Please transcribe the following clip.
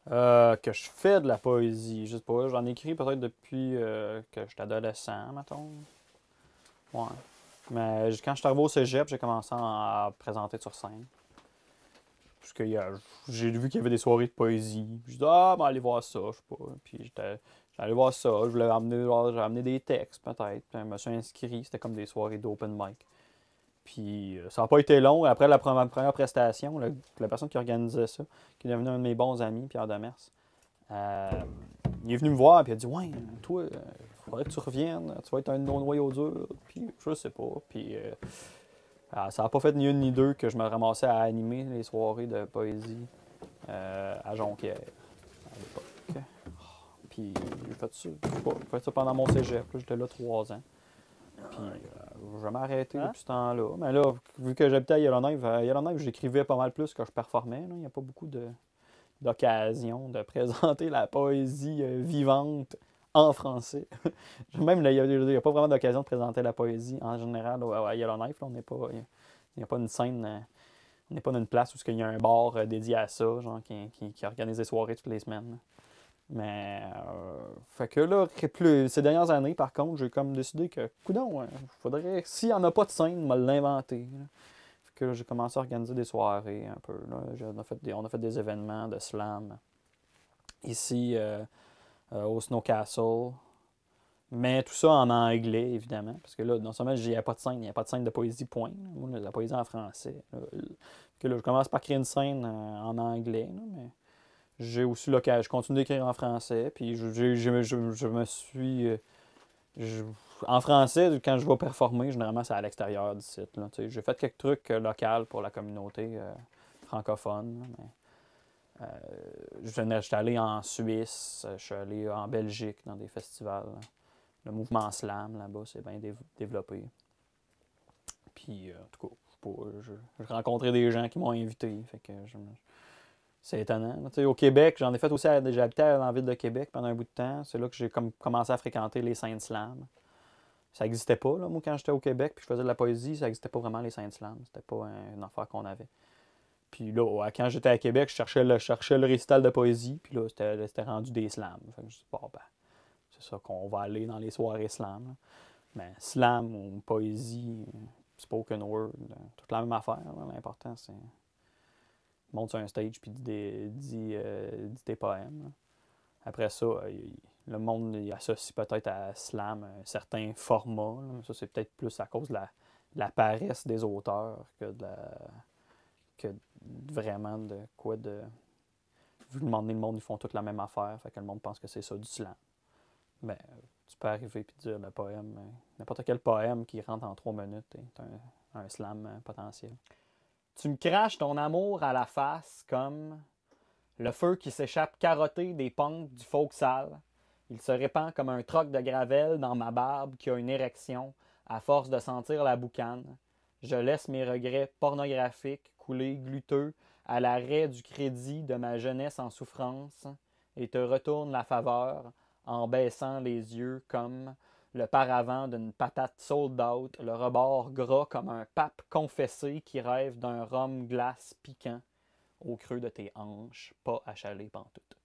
Que je fais de la poésie, je sais pas, j'en écris peut-être depuis que j'étais adolescent, mettons. Ouais. Mais quand je suis arrivé au cégep, j'ai commencé à présenter sur scène. Parce que j'ai vu qu'il y avait des soirées de poésie. J'ai dit, ah, ben, allez voir ça, je sais pas. Puis j'étais allé voir ça, je voulais amener des textes peut-être. Puis je me suis inscrit, c'était comme des soirées d'open mic. Puis ça n'a pas été long. Après la première prestation, la personne qui organisait ça, qui est devenu un de mes bons amis, Pierre Demers, euh, il est venu me voir et il a dit, ouais, toi, il faudrait que tu reviennes, tu vas être un de nos noyaux durs. Puis je sais pas. Puis ça n'a pas fait ni une ni deux que je me ramassais à animer les soirées de poésie à Jonquière à l'époque. Puis j'ai fait ça, j'ai fait ça pendant mon cégep. J'étais là 3 ans. Puis j'ai jamais arrêté depuis ce temps-là. Mais là, vu que j'habitais à Yellowknife, j'écrivais pas mal plus que je performais. Là. Il n'y a pas beaucoup d'occasions de présenter la poésie vivante en français. Même, il n'y a pas vraiment d'occasion de présenter la poésie en général à Yellowknife. Là, il n'y a pas une scène, on n'est pas dans une place où il y a un bar dédié à ça, genre qui organise des soirées toutes les semaines. Là. Mais, fait que là, ces dernières années, par contre, j'ai comme décidé que, coudonc, faudrait, s'il n'y en a pas de scène, me l'inventer. Là. Fait que là, j'ai commencé à organiser des soirées un peu. Là. On a fait des événements de slam ici au Snow Castle. Mais tout ça en anglais, évidemment. Parce que là, non seulement il n'y a pas de scène, il n'y a pas de scène de poésie, point. Moi, la poésie en français. Là. Que là, je commence par créer une scène en anglais, là, mais j'ai aussi l'occasion. Je continue d'écrire en français. Puis je me suis. En français, quand je vais performer, généralement, c'est à l'extérieur du site. Là, j'ai fait quelques trucs locaux pour la communauté francophone. Là, mais, je suis allé en Suisse, je suis allé en Belgique dans des festivals. Là. Le mouvement slam là-bas, c'est bien développé. Puis, en tout cas, j'ai rencontré des gens qui m'ont invité. Fait que c'est étonnant. Au Québec, j'en ai fait aussi, j'habitais dans la ville de Québec pendant un bout de temps. C'est là que j'ai commencé à fréquenter les scènes slam. Ça n'existait pas, là, moi, quand j'étais au Québec puis je faisais de la poésie, ça n'existait pas vraiment les scènes slam. C'était pas une affaire qu'on avait. Puis là, quand j'étais à Québec, je cherchais le récital de poésie, puis là, c'était rendu des slams. Fait que je me suis dit, bon, ben, c'est ça qu'on va aller dans les soirées slam. Là. Mais slam ou poésie, spoken word, toute la même affaire. L'important, c'est monte sur un stage puis dis tes poèmes. Là. Après ça, le monde il associe peut-être à slam un certain format. Là. Ça, c'est peut-être plus à cause de la paresse des auteurs que vraiment de quoi de. Vu que le monde, ils font toute la même affaire, fait que le monde pense que c'est ça du slam. Ben, tu peux arriver et dire le poème, n'importe quel poème qui rentre en 3 minutes est un slam potentiel. Tu me craches ton amour à la face comme le feu qui s'échappe carotté des pentes du folk sale. Il se répand comme un troc de gravelle dans ma barbe qui a une érection à force de sentir la boucane. Je laisse mes regrets pornographiques couler gluteux à l'arrêt du crédit de ma jeunesse en souffrance et te retourne la faveur en baissant les yeux comme le paravent d'une patate sold out, le rebord gras comme un pape confessé qui rêve d'un rhum glace piquant au creux de tes hanches, pas achalé pantoute.